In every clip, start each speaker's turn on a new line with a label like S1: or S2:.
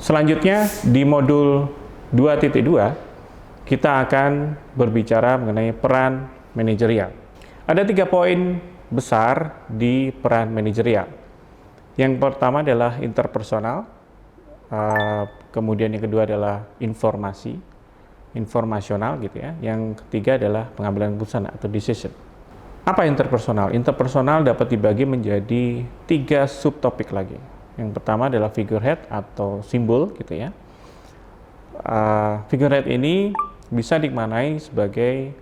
S1: Selanjutnya di modul 2.2 kita akan berbicara mengenai peran manajerial. Ada 3 poin besar di peran manajerial. Yang pertama adalah interpersonal, kemudian yang kedua adalah informasional gitu ya. Yang ketiga adalah pengambilan keputusan atau decision. Apa interpersonal? Interpersonal dapat dibagi menjadi 3 subtopik lagi. Yang pertama adalah figurehead atau simbol gitu ya. Figurehead ini bisa dimaknai sebagai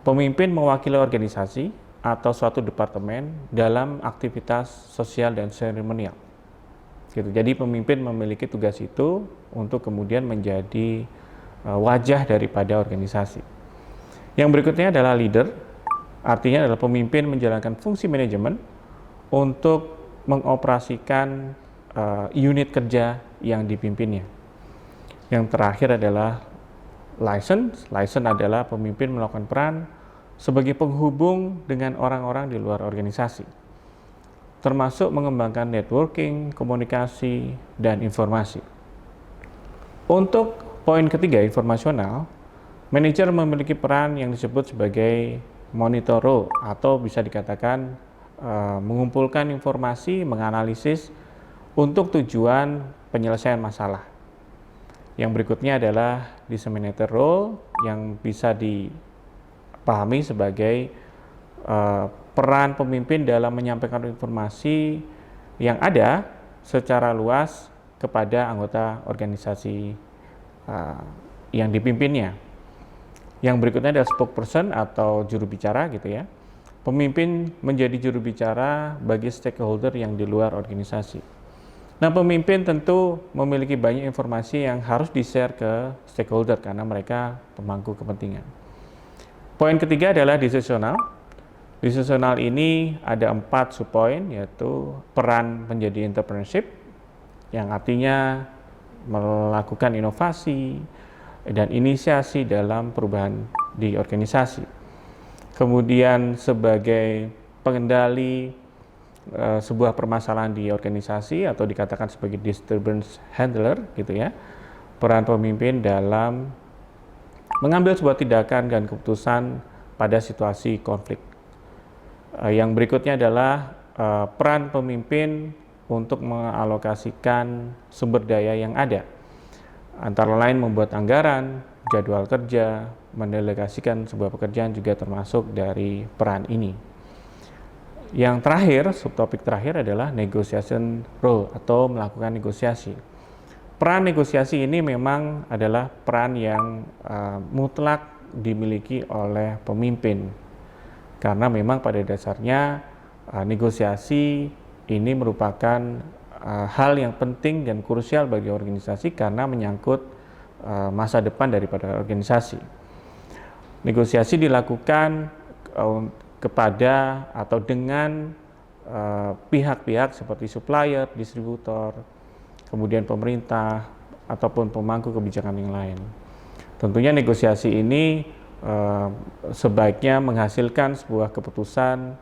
S1: pemimpin mewakili organisasi atau suatu departemen dalam aktivitas sosial dan seremonial. Gitu. Jadi pemimpin memiliki tugas itu untuk kemudian menjadi wajah daripada organisasi. Yang berikutnya adalah leader, artinya adalah pemimpin menjalankan fungsi manajemen untuk mengoperasikan unit kerja yang dipimpinnya. Yang terakhir adalah license adalah pemimpin melakukan peran sebagai penghubung dengan orang-orang di luar organisasi, termasuk mengembangkan networking, komunikasi, dan informasi. Untuk poin ketiga, informasional, manajer memiliki peran yang disebut sebagai monitor role atau bisa dikatakan mengumpulkan informasi, menganalisis untuk tujuan penyelesaian masalah. Yang berikutnya adalah disseminator role yang bisa dipahami sebagai peran pemimpin dalam menyampaikan informasi yang ada secara luas kepada anggota organisasi yang dipimpinnya. Yang berikutnya adalah spokesperson atau juru bicara gitu ya. Pemimpin menjadi juru bicara bagi stakeholder yang di luar organisasi. Nah, pemimpin tentu memiliki banyak informasi yang harus di-share ke stakeholder karena mereka pemangku kepentingan. Poin ketiga adalah decisional. Decisional ini ada 4 subpoin, yaitu peran menjadi entrepreneurship, yang artinya melakukan inovasi dan inisiasi dalam perubahan di organisasi. Kemudian sebagai pengendali sebuah permasalahan di organisasi atau dikatakan sebagai disturbance handler gitu ya. Peran pemimpin dalam mengambil sebuah tindakan dan keputusan pada situasi konflik. Yang berikutnya adalah peran pemimpin untuk mengalokasikan sumber daya yang ada. Antara lain membuat anggaran, jadwal kerja, mendelegasikan sebuah pekerjaan juga termasuk dari peran ini. Yang terakhir, subtopik terakhir adalah negotiation role atau melakukan negosiasi. Peran negosiasi ini memang adalah peran yang mutlak dimiliki oleh pemimpin. Karena memang pada dasarnya negosiasi ini merupakan hal yang penting dan krusial bagi organisasi karena menyangkut masa depan daripada organisasi. Negosiasi dilakukan kepada atau dengan pihak-pihak seperti supplier, distributor, kemudian pemerintah, ataupun pemangku kebijakan yang lain. Tentunya negosiasi ini sebaiknya menghasilkan sebuah keputusan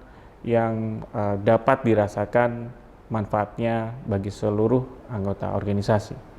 S1: yang dapat dirasakan manfaatnya bagi seluruh anggota organisasi.